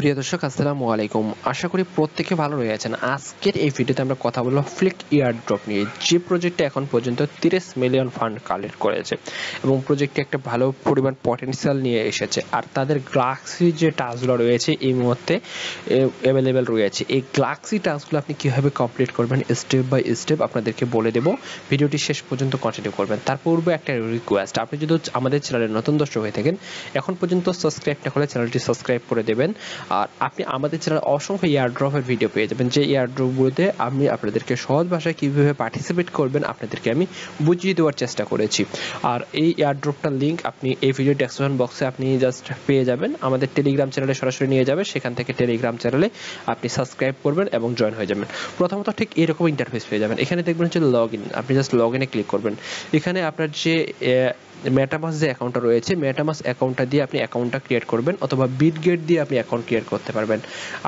প্রিয় দর্শক আসসালামু আলাইকুম। আশা করি প্রত্যেকে ভালো রয়েছেন। আজকের এই ভিডিওতে আমরা কথা বলবো ফ্লিক এয়ারড্রপ নিয়ে, যে প্রজেক্টে এখন পর্যন্ত 30 মিলিয়ন ফান্ড কালেক্ট করেছে এবং প্রজেক্টে একটা ভালো পরিমাণ পটেনশিয়াল নিয়ে এসেছে। আর তাদের গ্যালাক্সি যে টাস্কগুলো রয়েছে এই মুহূর্তে অ্যাভেলেবেল রয়েছে। এই গ্যালাক্সি টাস্কগুলো আপনি কিভাবে কমপ্লিট করবেন স্টেপ বাই স্টেপ আপনাদেরকে বলে দেব। ভিডিওটি শেষ পর্যন্ত কন্টিনিউ করবেন। তার পূর্বে একটা রিকোয়েস্ট, আপনি যদি আমাদের চ্যানেলের নতুন দর্শক হয়ে থাকেন, এখন পর্যন্ত সাবস্ক্রাইব না করলে চ্যানেলটি সাবস্ক্রাইব করে দেবেন। আর আপনি আমাদের চ্যানেলে অসংখ্য এয়ারড্রপের ভিডিও পেয়ে যাবেন, যে এয়ারড্রপগুলোতে আমি আপনাদেরকে সহজ ভাষায় কীভাবে পার্টিসিপেট করবেন আপনাদেরকে আমি বুঝিয়ে দেওয়ার চেষ্টা করেছি। আর এই এয়ারড্রপটার লিঙ্ক আপনি এই ভিডিও ডেসক্রিপশন বক্সে আপনি জাস্ট পেয়ে যাবেন। আমাদের টেলিগ্রাম চ্যানেলে সরাসরি নিয়ে যাবে, সেখান থেকে টেলিগ্রাম চ্যানেলে আপনি সাবস্ক্রাইব করবেন এবং জয়েন হয়ে যাবেন। প্রথমত ঠিক এরকম ইন্টারফেস পেয়ে যাবেন। এখানে দেখবেন হচ্ছে লগ ইন, আপনি জাস্ট লগ ইনে ক্লিক করবেন। এখানে আপনার যে মেটামাস্ক যে অ্যাকাউন্টটা রয়েছে, মেটামাস্ক অ্যাকাউন্টটা দিয়ে আপনি অ্যাকাউন্টটা ক্রিয়েট করবেন, অথবা বিটগেট দিয়ে আপনি অ্যাকাউন্ট ক্রিয়েট করতে পারবেন।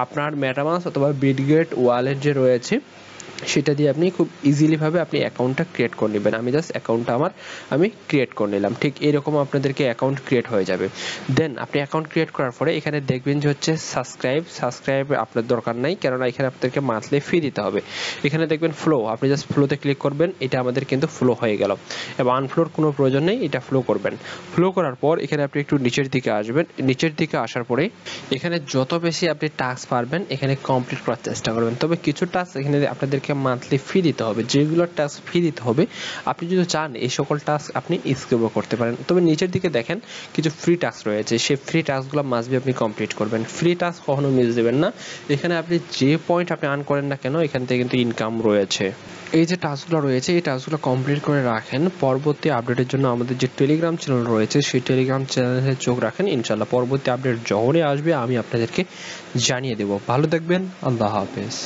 আপনার মেটামাস্ক অথবা বিটগেট ওয়ালেট যে রয়েছে সেটা দিয়ে আপনি খুব ইজিলিভাবে আপনি অ্যাকাউন্টটা ক্রিয়েট করে নেবেন। আমি জাস্ট অ্যাকাউন্টটা আমি ক্রিয়েট করে নিলাম। ঠিক এরকম আপনাদেরকে অ্যাকাউন্ট ক্রিয়েট হয়ে যাবে। দেন আপনি অ্যাকাউন্ট ক্রিয়েট করার পরে এখানে দেখবেন যে হচ্ছে সাবস্ক্রাইব আপনার দরকার নাই, কেননা এখানে আপনাদেরকে মান্থলি ফি দিতে হবে। এখানে দেখবেন ফ্লো, আপনি জাস্ট ফ্লোতে ক্লিক করবেন। এটা আমাদের কিন্তু ফ্লো হয়ে গেল এবং আনফ্লোর কোনো প্রয়োজন নেই, এটা ফ্লো করবেন। ফ্লো করার পর এখানে আপনি একটু নিচের দিকে আসবেন। নিচের দিকে আসার পরে এখানে যত বেশি আপনি টাস্ক পারবেন এখানে কমপ্লিট করার চেষ্টা করবেন। তবে কিছু টাস্ক এখানে আপনাদেরকে মান্থলি ফি দিতে হবে। যেগুলো টাস্ক ফি দিতে হবে আপনি যদি চান এই সকল টাস্ক আপনি স্কিপও করতে পারেন। তবে নিচের দিকে দেখেন কিছু ফ্রি টাস্ক রয়েছে, সেই ফ্রি টাস্কগুলো মাস্ট বি আপনি কমপ্লিট করবেন। ফ্রি টাস্ক কখনো মিস দেবেন না। এখানে আপনি যে পয়েন্ট আপনি আর্ন করেন না কেন, এখান থেকে কিন্তু ইনকাম রয়েছে। এই যে টাস্কগুলো রয়েছে এই টাস্কগুলো কমপ্লিট করে রাখেন। পরবর্তী আপডেটের জন্য আমাদের যে টেলিগ্রাম চ্যানেল রয়েছে সেই টেলিগ্রাম চ্যানেলে চোখ রাখেন। ইনশাআল্লাহ পরবর্তী আপডেট যখনই আসবে আমি আপনাদেরকে জানিয়ে দেব। ভালো থাকবেন, আল্লাহ হাফেজ।